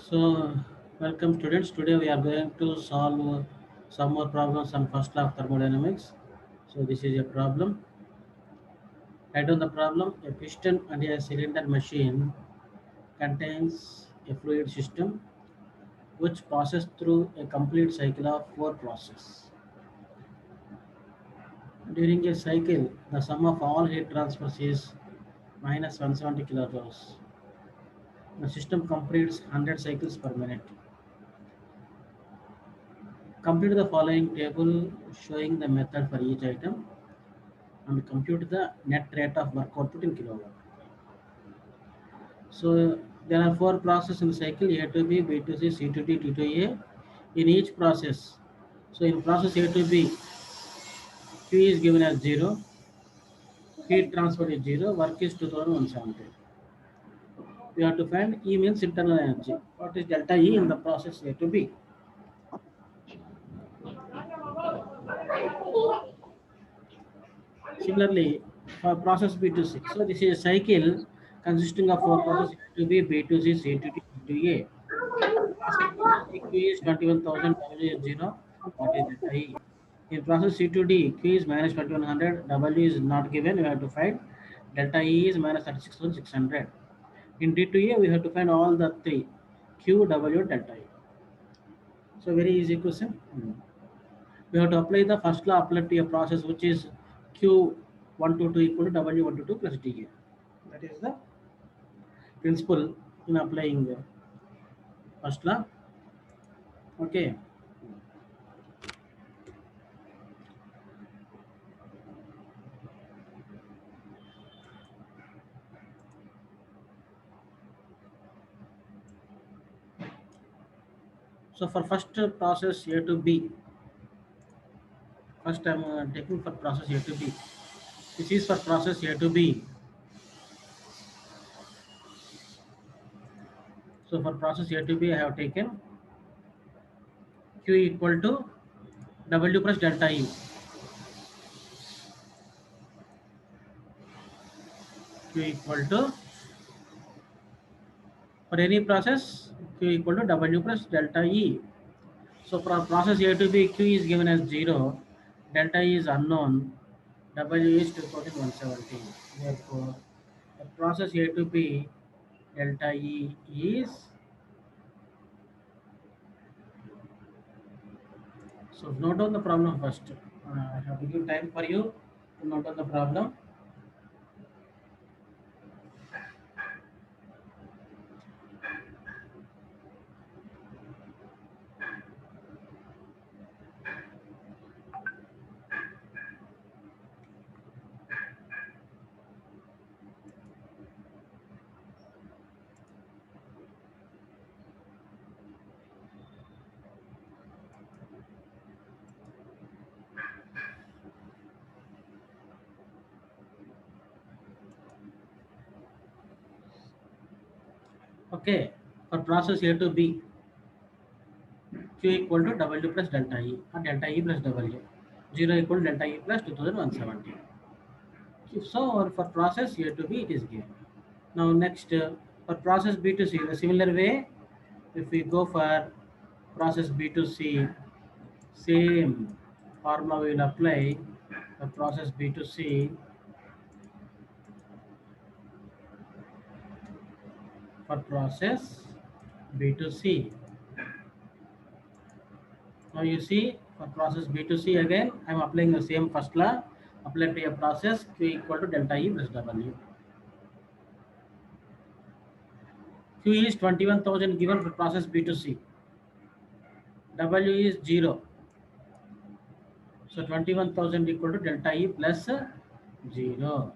So, welcome students. Today we are going to solve some more problems on first law of thermodynamics. So, this is a problem. Write down the problem. A piston and a cylinder machine contains a fluid system which passes through a complete cycle of four processes. During a cycle, the sum of all heat transfers is minus 170 kilojoules. The system completes 100 cycles per minute. Complete the following table showing the method for each item and compute the net rate of work output in kilowatt. So there are four processes in the cycle: A to B, B to C, C to D, T to A. In each process, so in process A to B, Q is given as 0, heat transfer is 0, work is 2170. We have to find E means internal energy. What is delta E in the process A to B? Similarly, for process B to C, so this is a cycle consisting of four processes A to B, B to C, C to D, T to A. Q is 21,000, W is 0. What is delta E? In process C to D, Q is minus 2100, W is not given. We have to find delta E is minus 36,600. In D to A, we have to find all the three: Q, W, delta E. So very easy question. We have to apply the first law applied to a process which is Q1 to 2 equal to W1 to 2 plus dA. That is the principle in applying the first law. Okay. So for first process A to B, first I'm taking for process A to B. This is for process A to B. So for process A to B, I have taken Q equal to W plus delta E. Q equal to, for any process, Q equal to W plus delta E. So for process A to B, Q is given as 0, delta E is unknown, W is 2170. Therefore, the process A to B, delta E is, so note down the problem first. I have to give time for you to note down the problem. Okay, for process A to B, Q equal to W plus delta E or delta E plus W. 0 equal to delta E plus 2170. So for process A to B, it is given. Now next, for process B to C, the similar way, if we go for process B to C, same formula will apply for process B to C. For process B to C. Now you see, for process B to C again, I am applying the same first law applied to a process Q equal to delta E plus W. Q is 21,000 given for process B to C. W is 0. So 21,000 equal to delta E plus 0.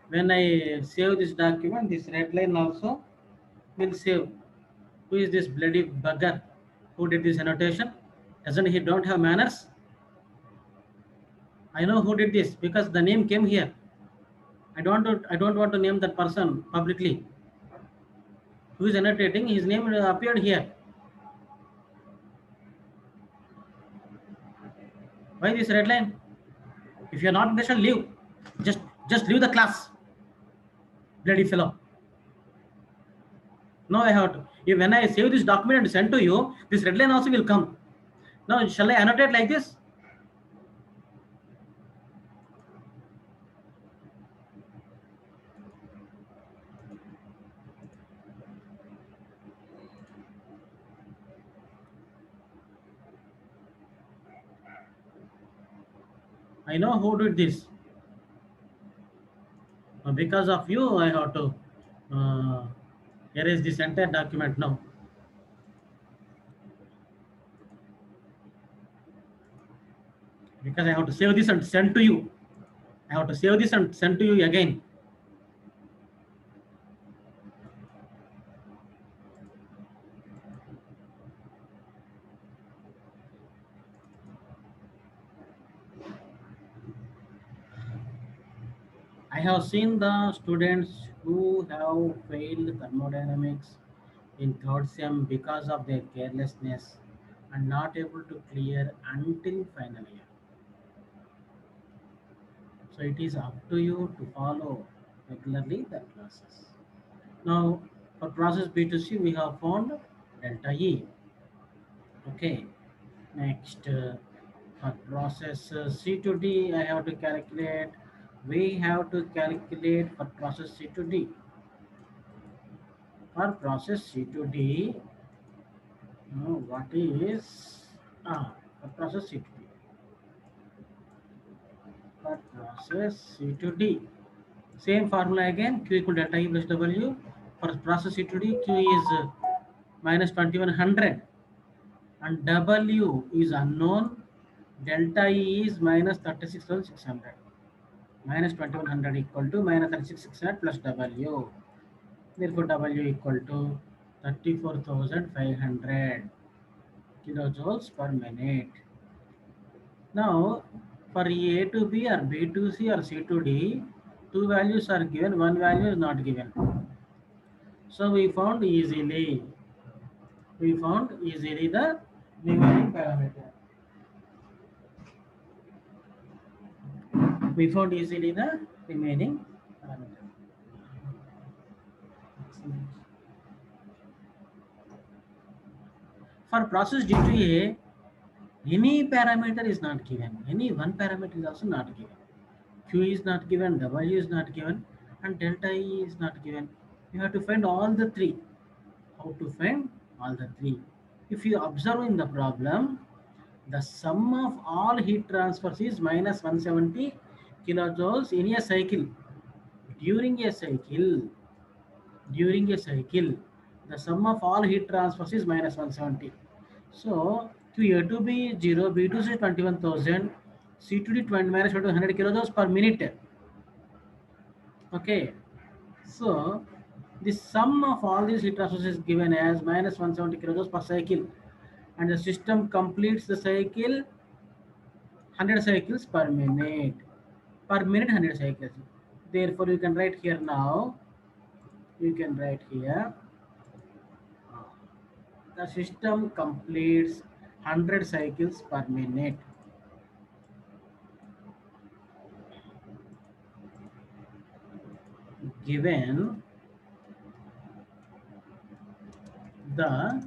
When I save this document, this red line also will save. Who is this bloody bugger who did this annotation? Doesn't he don't have manners? I know who did this because the name came here. I don't want to name that person publicly. Who is annotating? His name appeared here. Why this red line? If you're not interested, leave. Just just leave the class. Bloody fellow. No, I have to. When I save this document and send to you, this red line also will come. Now, shall I annotate like this? I know who did this. Because of you, I have to uh, erase this entire document now. Because I have to save this and send to you. I have to save this and send to you again. I have seen the students who have failed thermodynamics in third sem because of their carelessness and not able to clear until final year. So it is up to you to follow regularly the classes. Now for process B2C we have found delta E. Okay. Next for process C to D I have to calculate. We have to calculate for process C to D. For process C to D, what is for process C to D? For process C to D, same formula again. Q equal delta E plus W. For process C to D, Q is minus 2100 and W is unknown. Delta E is minus 36,600. Minus 2100 equal to minus 36,600 plus W. Therefore, W equal to 34,500 kilojoules per minute. Now, for A to B or B to C or C to D, two values are given, one value is not given. So we found easily the remaining parameter. We found easily the remaining parameter. For process D to A, any parameter is not given. Any one parameter is also not given. Q is not given, W is not given, and delta E is not given. You have to find all the three. How to find all the three? If you observe in the problem, the sum of all heat transfers is minus 170 kilojoules in a cycle. During a cycle, the sum of all heat transfers is minus 170. So Q A to B 0, B to C 21,000, C to D 20 minus 100 kilojoules per minute. Okay, so the sum of all these heat transfers is given as minus 170 kilojoules per cycle, and the system completes the cycle 100 cycles per minute. Per minute 100 cycles. Therefore, you can write here now. You can write here. The system completes 100 cycles per minute. Given the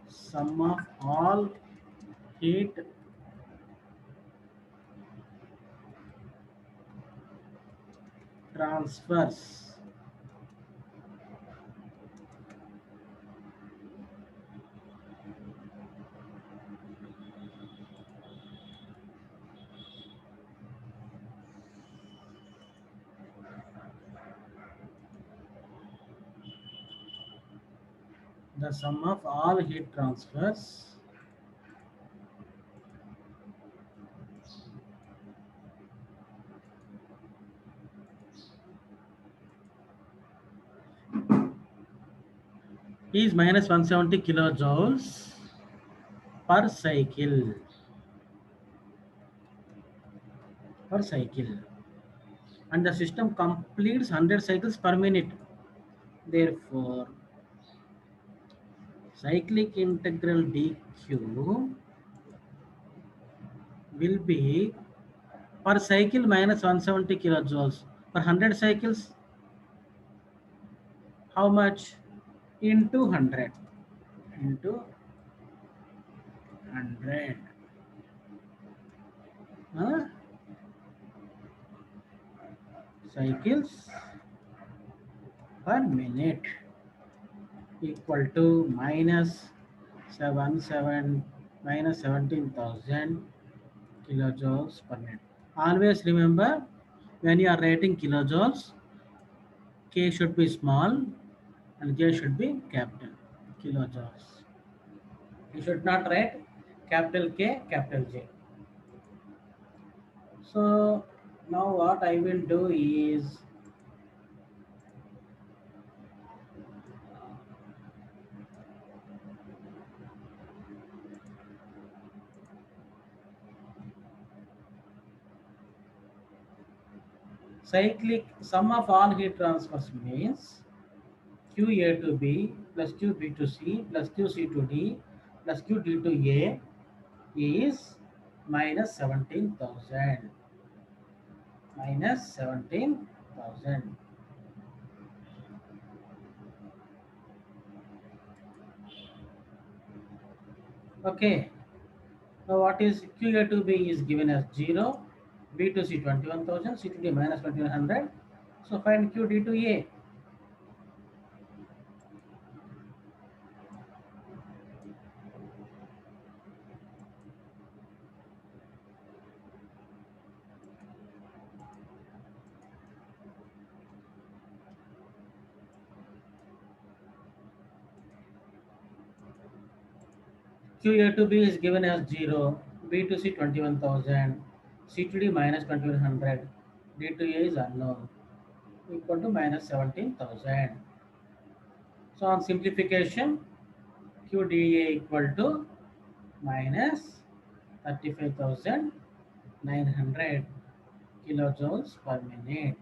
sum of all heat transfers the sum of all heat transfers is minus 170 kilojoules per cycle. Per cycle. And the system completes 100 cycles per minute. Therefore, cyclic integral dq will be per cycle minus 170 kilojoules. Per 100 cycles, how much? Into 100. Into 100. Huh? Cycles per minute equal to minus 17,000 kilojoules per minute. Always remember, when you are writing kilojoules, K should be small and J should be capital. Kilojoules. You should not write capital K, capital J. So now what I will do is cyclic sum of all heat transfers means QA to B plus QB to C plus QC to D plus QD to A is minus 17,000. Minus 17,000. Okay. Now what is QA to B is given as 0, B to C 21,000, C to D minus 2100. So find QD to A. QA to B is given as 0, B to C 21,000, C to D minus 2100, D to A is unknown, equal to minus 17,000. So on simplification, QDA equal to minus 35,900 kilojoules per minute.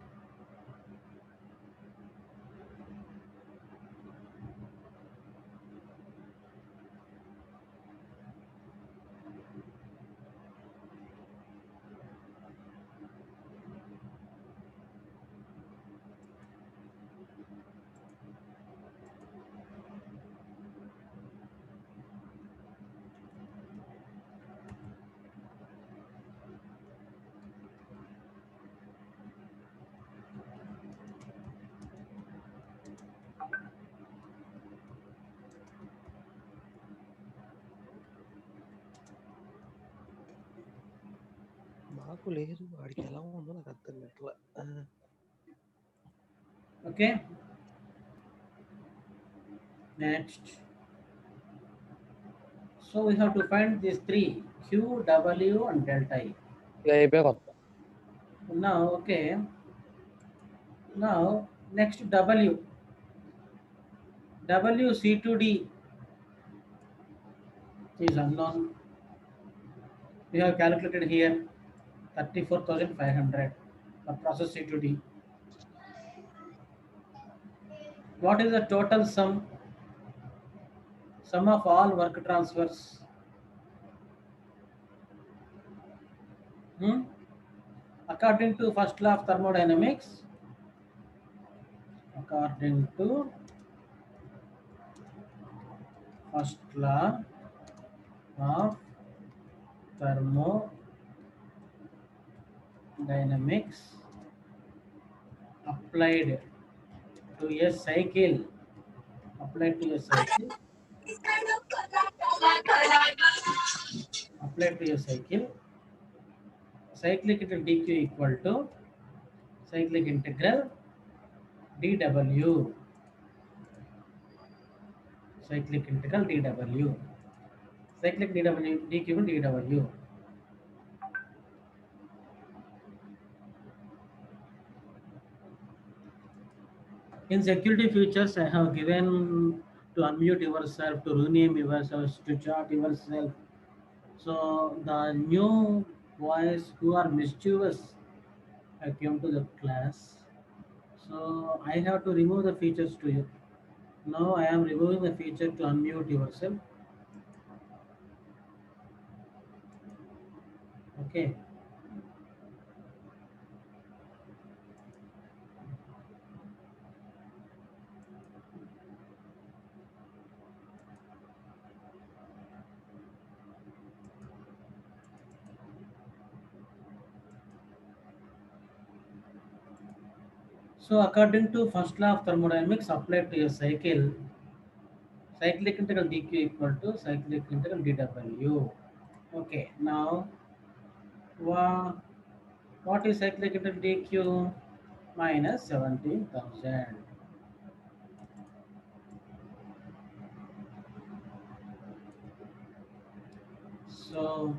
నాకు లేదు వాడికి ఎలా ఉందో నాకు అర్థం కావట్లే. Okay. Next. So we have to find these three, Q, W and delta E. Now, okay. Now, next W. W C to D is unknown. We have calculated here 34,500 for process C to D. What is the total sum? Sum of all work transfers. According to first law of thermodynamics, according to first law of thermodynamics applied to a cycle, applied to a cycle, cyclic dq equal to cyclic integral dw, cyclic integral dw, cyclic dw dq dw. In security features, I have given to unmute yourself, to rename yourself, to chat yourself. So the new boys who are mischievous came to the class. So I have to remove the features to you. Now I am removing the feature to unmute yourself. Okay. So according to first law of thermodynamics applied to a cycle, cyclic integral dq equal to cyclic integral dw. Okay, now wha- what is cyclic integral dq? Minus 17,000. So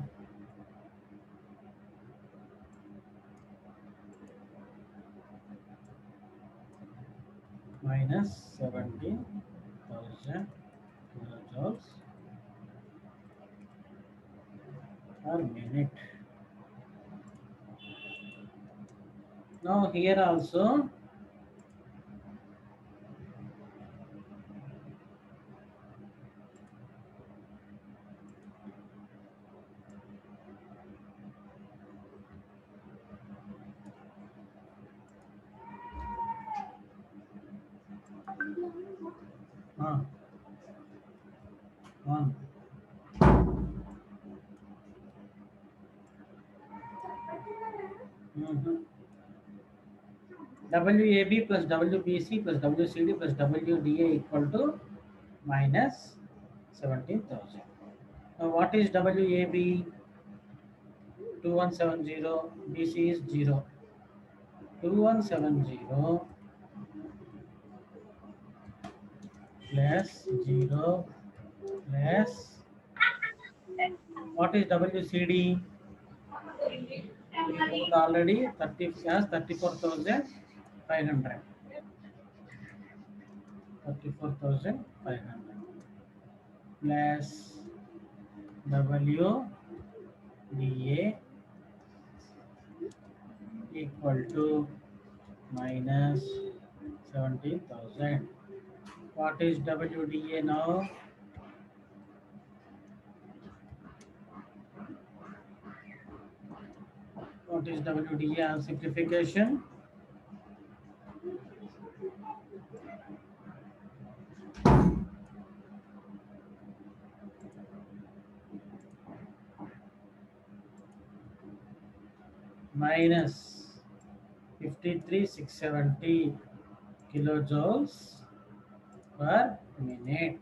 minus 17,000 kilojoules per minute. Now here also uh, 1. Mhm. WAB plus WBC plus WCD plus WDA equal to minus 17,000. Now what is WAB? 2170, BC is 0. 2170 plus 0 plus what is WCD? We found already 30 as 34,500. 34,500 plus WDA equal to minus 17,000. What is WDA now? What is WDA on simplification? Minus 53,670 kilojoules per minute.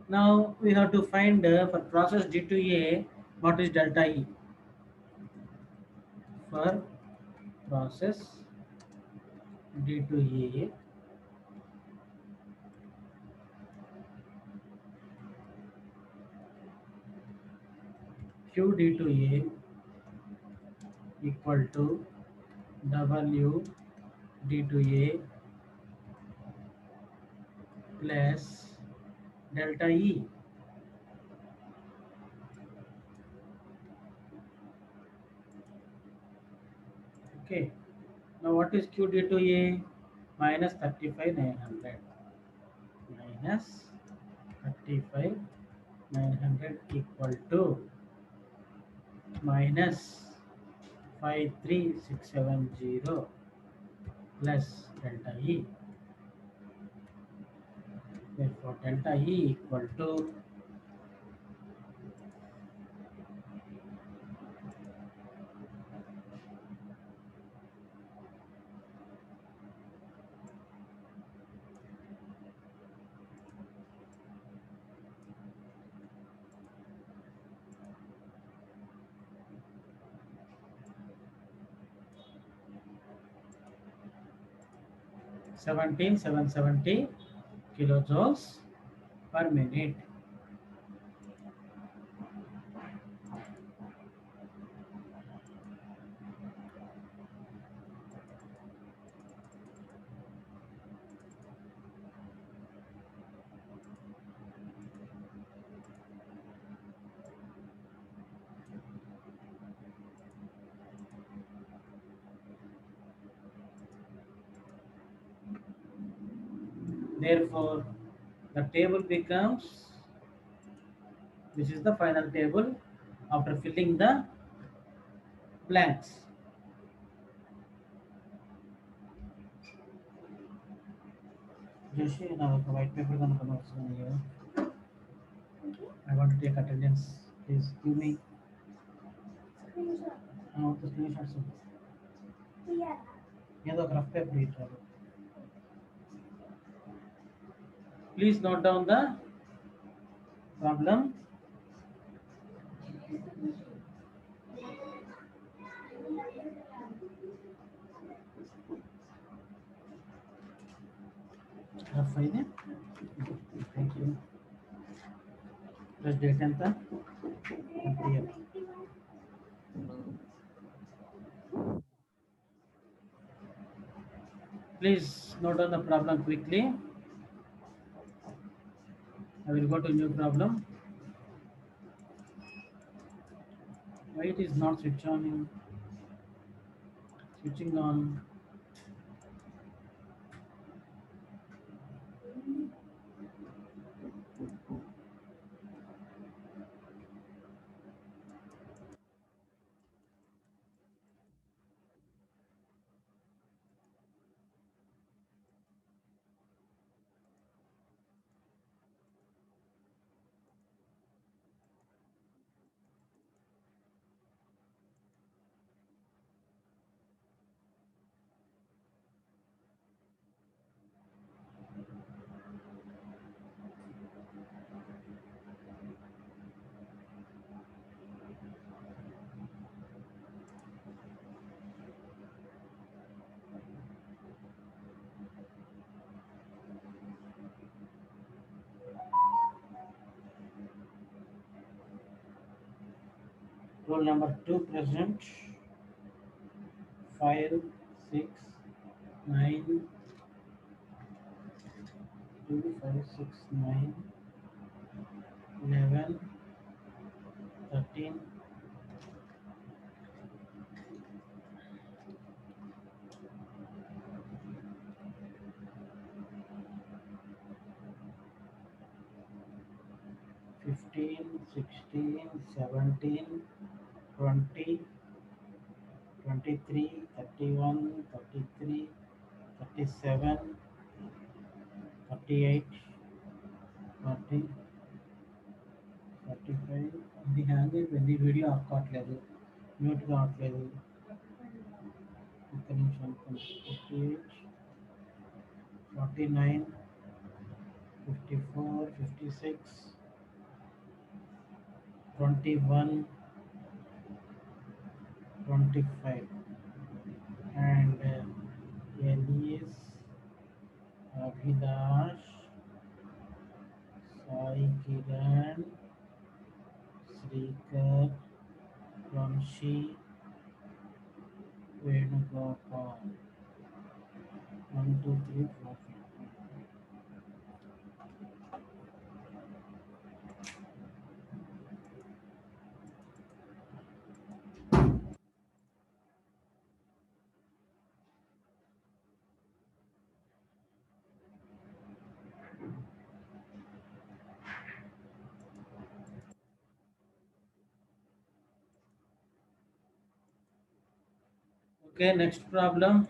Now we have to find for process D2A what is delta E. For process D2A, Q D2A equal to W D2A plus delta E. Okay. Now what is Q D2A? Minus 35,900. Minus 35,900 equal to minus 53,670 plus delta E. Therefore, delta E equal to 17,770 kilojoules per minute. Therefore, the table becomes, this is the final table after filling the blanks. Joshi, now the white paper gonna come also here. I want to take attendance. Please give me the screenshots. Yeah, the graph paper. Please note down the problem. Graph ಇದೆ. Thank you. Plus date ಅಂತ 20th. Please note down the problem quickly. I will go to new problem. Why it is not switching on? Roll number 2 present. 5, 6, 9, 2, 5, 6, 9, 11, 13, 15, 16, 17, 20, 23, 31, 33, 37, 38, 40, 45. ఇది hang అయిపోయింది, video of కావట్లేదు, mute కావట్లేదు. ఒక్క నిమిషం. 58, 49, 54, 56, 21, 25. And Elias, Abhilash, Sai Kiran, Srikar, Ramshi, Venugopal. 1, 2, 3, 4, 5. Okay, next problem.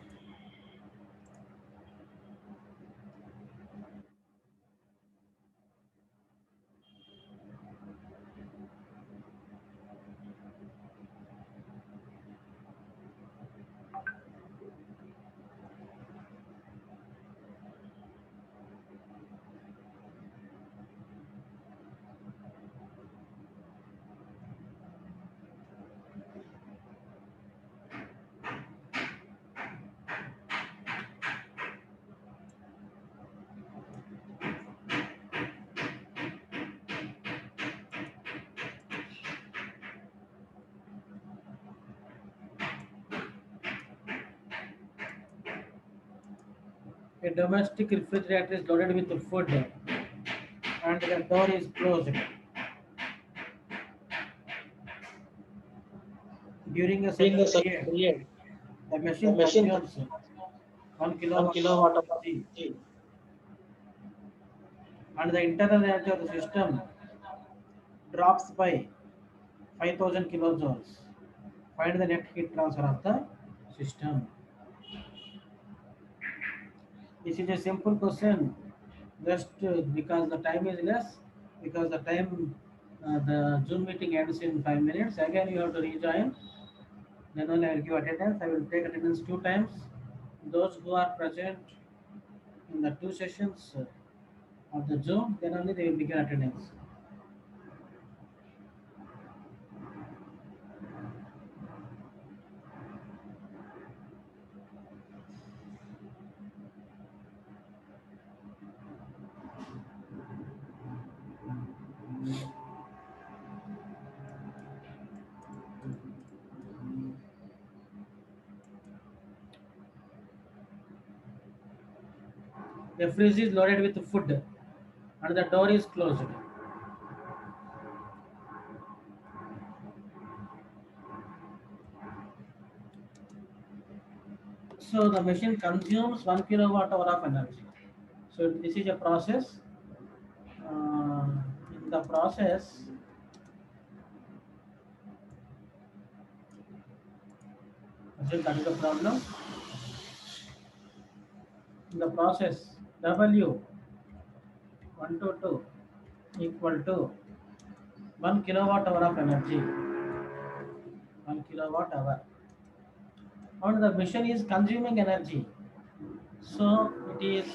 A domestic refrigerator is loaded with food and the door is closed. During a During a certain certain period, period, the the machine machine consumes 1 1 kilowatt of kilowatt of energy energy and the internal energy of the system drops by 5000 kilojoules. Find the net heat transfer of the system. This is a simple question, just because the time is less, because the time the Zoom meeting ends in 5 minutes. Again, you have to rejoin. Then only I will give attendance. I will take attendance 2 times. Those who are present in the 2 sessions of the Zoom, then only they will begin attendance. The fridge is loaded with food and the door is closed. So the machine consumes 1 kilowatt hour of energy. So this is a process. In the process, that is the problem. In the process, W 122 equal to 1 kilowatt hour of energy. 1 kilowatt hour. And the machine is consuming energy. So it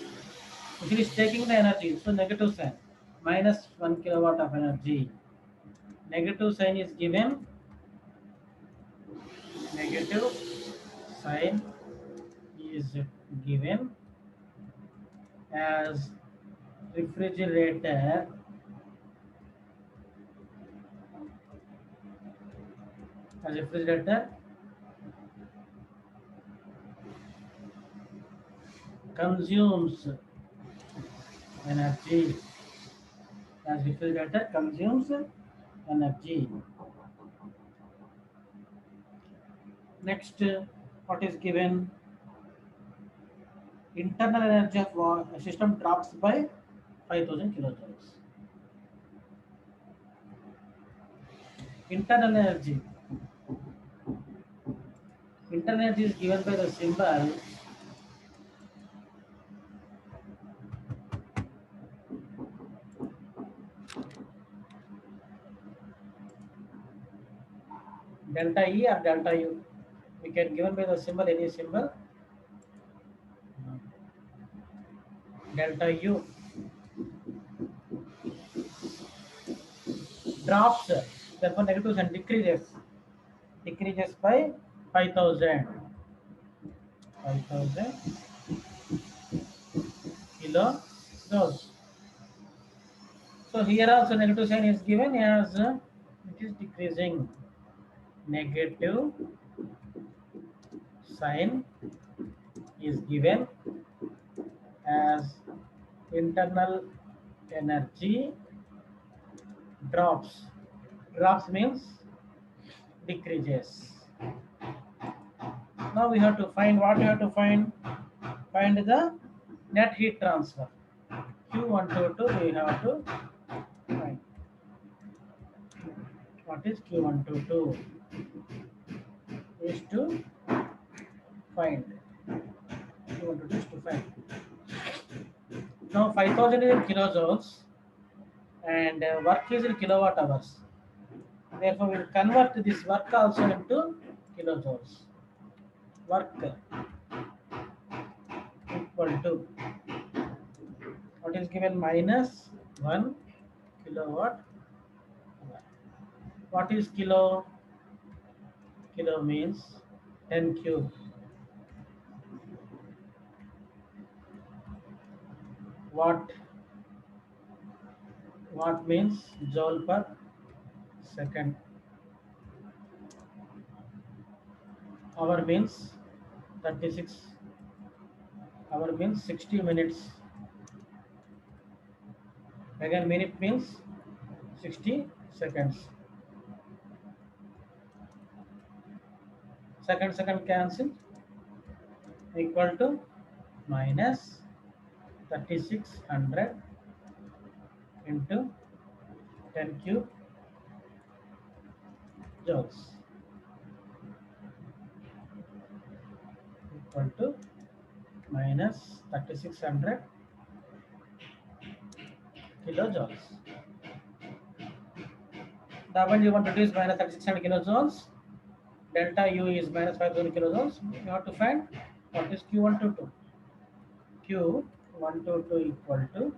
is taking the energy. So negative sign minus 1 kilowatt of energy. Negative sign is given. Negative sign is given as refrigerator consumes energy. As refrigerator consumes energy. Next, what is given? Internal energy of system drops by 5000 kilojoules. Internal energy. Internal energy is given by the symbol delta E or delta U. We can given by the symbol any symbol. Delta U drops, therefore negative sign decreases by 5000 kilojoules. So here also negative sign is given as it is decreasing. Negative sign is given as internal energy drops. Drops means decreases. Now we have to find what we have to find. Find the net heat transfer. Q122 we have to find. What is Q122? Is to find. Q122 is to find. Now 5000 is in kilojoules and work is in kilowatt hours. Therefore, we will convert this work also into kilojoules. Work equal to what is given minus 1 kilowatt hour. What is kilo? Kilo means 10 cube. Watt means joule per second. Hour means 36 Hour means 60 minutes. Again, minute means 60 seconds. Second cancel, equal to minus 3600 into 10 cube joules equal to minus 3600 kilojoules. W122 is minus 3600 kilojoules. Delta U is minus 5000 kilojoules. You have to find what is Q122. Q122 equal to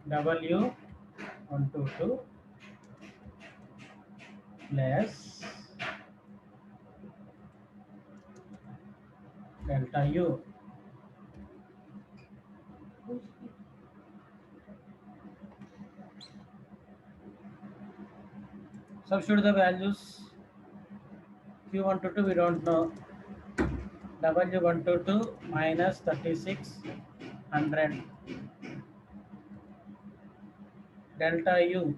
W122 plus delta U. Substitute the values. Q122 we don't know. W122 minus 3600 delta U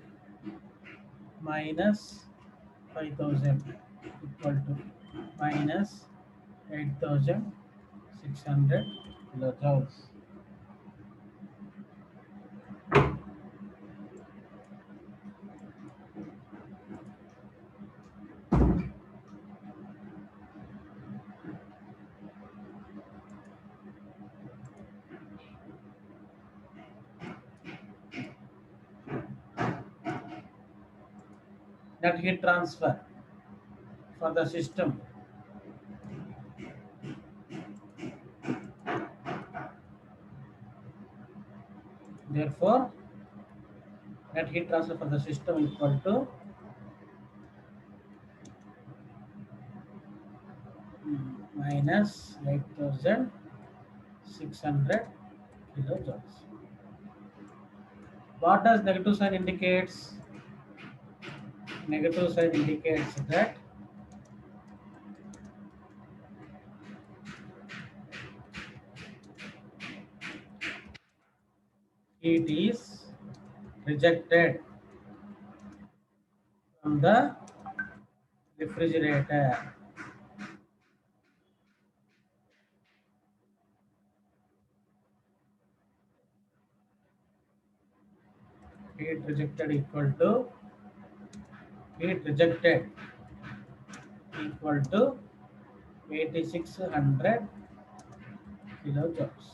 minus 5000 equal to minus 8600 kilojoules. Net heat transfer for the system. Therefore, net heat transfer for the system equal to minus 8600 kilojoules. What does negative sign indicates? Negative sign indicates that heat is rejected from the refrigerator. Heat rejected equal to heat rejected equal to 8600 kilojoules.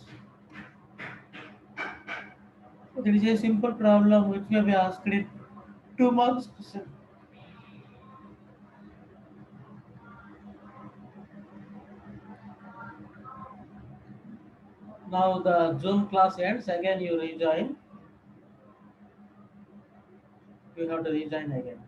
So there is a simple problem which we have asked it 2 marks question. Now the Zoom class ends. Again you rejoin. You have to rejoin again.